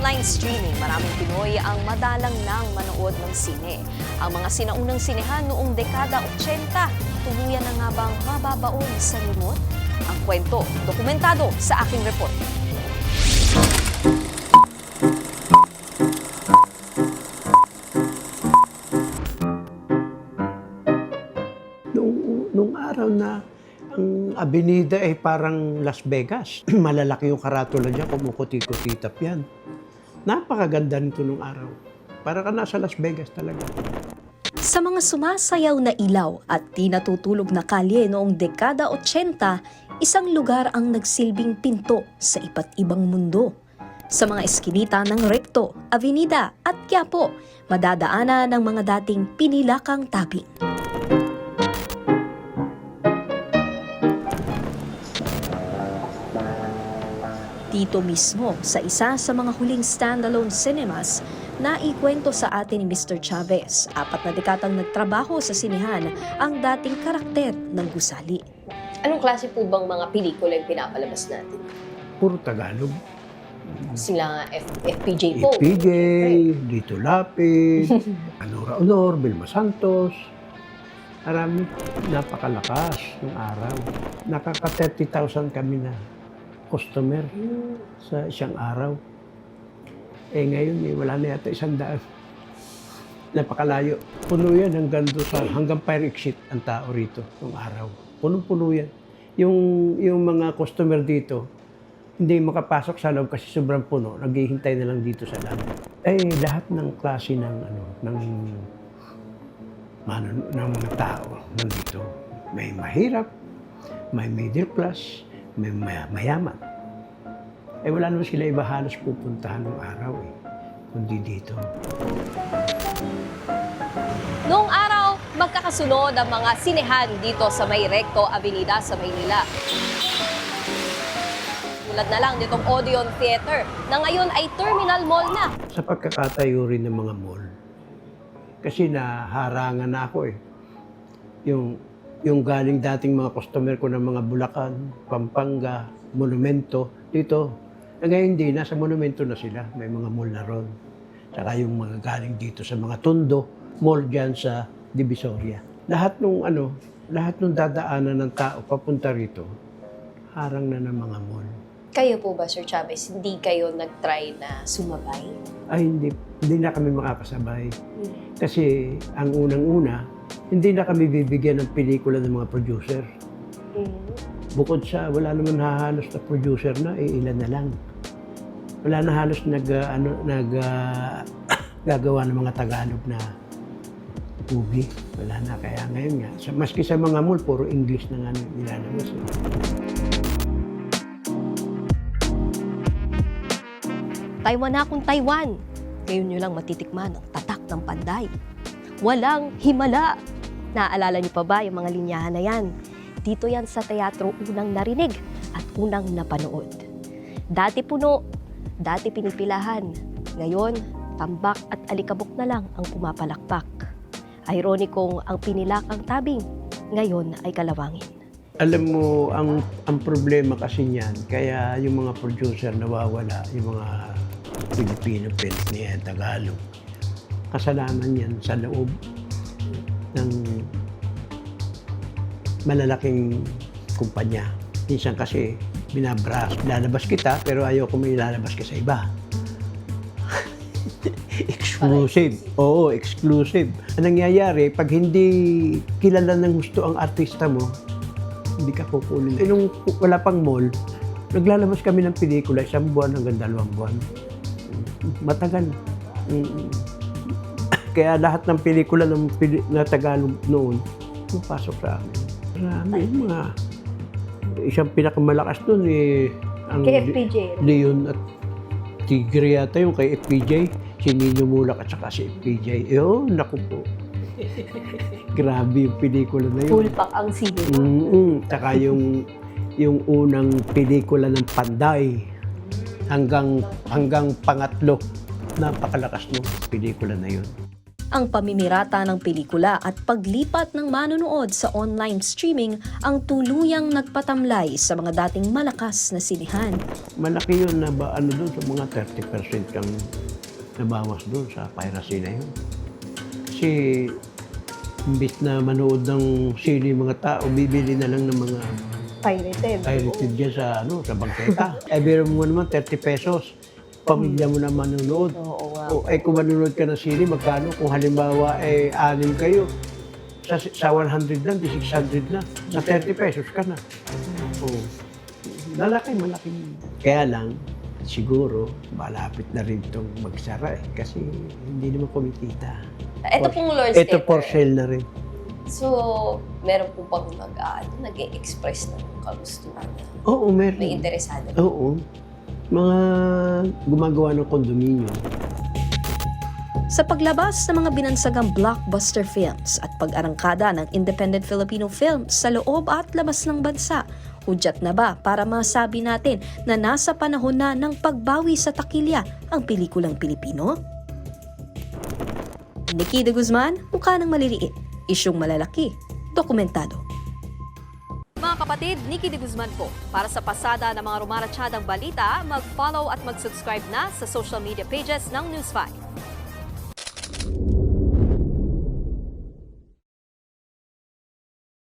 online streaming, maraming Pinoy ang madalang nang manood ng sine. Ang mga sinaunang sinehan noong dekada 80, tuluyan na nga bang mababaon sa remote? Ang kwento, dokumentado sa aking report. Nung araw na ang avenida ay parang Las Vegas. Malalaki yung karatula dyan, kumukuti-kutitap yan. Napakaganda nito nung araw. Para ka nasa Las Vegas talaga. Sa mga sumasayaw na ilaw at di natutulog na kalye noong dekada 80, isang lugar ang nagsilbing pinto sa iba't ibang mundo. Sa mga eskinita ng Recto, Avenida at Quiapo, madadaanan ng mga dating pinilakang tabing. Dito mismo, sa isa sa mga huling standalone cinemas, naikwento sa atin ni Mr. Chavez, 4 na dekadang nagtrabaho sa sinehan ang dating karakter ng gusali. Anong klase po bang mga pelikula yung pinapalabas natin? Puro Tagalog. Sila FPJ po. FPJ, Dito Lapid, Anora Honor, Vilma Santos. Marami, napakalakas ng araw. Nakaka 30,000 kami na customer sa isang araw. Ngayon, wala na yata 100. Napakalayo. Puno yan hanggang fire exit ang tao rito ng araw. Punong-puno yan. Yung mga customer dito, hindi makapasok sa loob kasi sobrang puno. Naghihintay na lang dito sa loob. Lahat ng klase ng mga tao nandito. May mahirap, may middle class, may mayaman. Wala naman sila iba halos pupuntahan ng araw kundi dito. Noong araw, magkakasunod ang mga sinehan dito sa may Recto Avenida sa Maynila. Tulad na lang nitong Odeon Theater na ngayon ay Terminal Mall na. Sa pagkakatayo rin ng mga mall, kasi naharangan na ako Yung galing dating mga customer ko ng mga Bulacan, Pampanga, Monumento, dito. Ngayon hindi, nasa Monumento na sila. May mga mall na ron. Saka yung mga galing dito sa mga Tondo, mall dyan sa Divisoria. Lahat nung dadaanan ng tao papunta rito, harang na ng mga mall. Kayo po ba, Sir Chavez, hindi kayo nag-try na sumabay? Hindi na kami makakasabay. Kasi ang unang-una, hindi na kami bibigyan ng pelikula ng mga producer. Bukod sa wala naman halos na producer na, ilan na lang. Wala na halos gagawa ng mga Tagalog na movie. Wala na. Kaya ngayon nga, maski sa mga mall, puro English na nga nilalabas. Taiwan na akong Taiwan. Ngayon nyo lang matitikman ang tatak ng Panday. Walang himala. Naaalala niyo pa ba yung mga linyahan na yan? Dito yan sa teatro unang narinig at unang napanood. Dati puno, dati pinipilahan. Ngayon, tambak at alikabok na lang ang pumapalakpak. Ironikong ang pinilakang tabing, ngayon ay kalawangin. Alam mo, ang problema kasi niyan, kaya yung mga producer nawawala, yung mga Filipino films niya, Tagalog. Kasalanan yan sa loob ng malalaking kumpanya. Minsan kasi lalabas kita pero ayoko may lalabas ka sa iba. Exclusive. Oo, exclusive. Ang nangyayari, pag hindi kilala ng gusto ang artista mo, hindi ka kukunin. Nung wala pang mall, naglalabas kami ng pelikula 1 buwan hanggang 2 buwan. Matagal. Kaya lahat ng pelikula na Tagalog noon, pumapasok sa amin. Marami mga isang pinakamalakas doon ang Kay FPJ. Leon at Tigre yata yung kay FPJ, si Nino Mulak at saka si FPJ. Naku po. Grabe yung pelikula na yun. Full pack ang sine. Saka yung unang pelikula ng Panday hanggang pangatlo, napakalakas ng pelikula na yun. Ang pamimirata ng pelikula at paglipat ng manonood sa online streaming ang tuluyang nagpatamlay sa mga dating malakas na sinihan. Malaki yun na doon sa mga 30% kang nabawas doon sa piracy na yun. Kasi imbis na manood ng sine yung mga tao, bibili na lang ng mga pirated dyan sa bangketa. Biro mo naman 30 pesos. Pamilya mo na manonood. O kung manonood ka ng sine, magkano? Kung halimbawa 6 kayo, sa 100 lang, di 600 na. Sa 30 pesos ka na. Malaking. Kaya lang, siguro, malapit na rin itong magsara kasi hindi naman kumikita. Ito pong Lord's Ito Theater. for sale na rin. So, meron po bang nag-e-express ng kagustuhan na Oo, meron. may interesado? Oo. Mga gumagawa ng kondominium. Sa paglabas ng mga binansagang blockbuster films at pag-arangkada ng independent Filipino films sa loob at labas ng bansa, hudyat na ba para masabi natin na nasa panahon na ng pagbawi sa takilya ang pelikulang Pilipino? Nikki de Guzman, mukha ng maliliit, isyung malalaki, dokumentado. Mga kapatid, Nikki de Guzman po. Para sa pasada ng mga rumaratsyadang balita, mag-follow at mag-subscribe na sa social media pages ng News 5.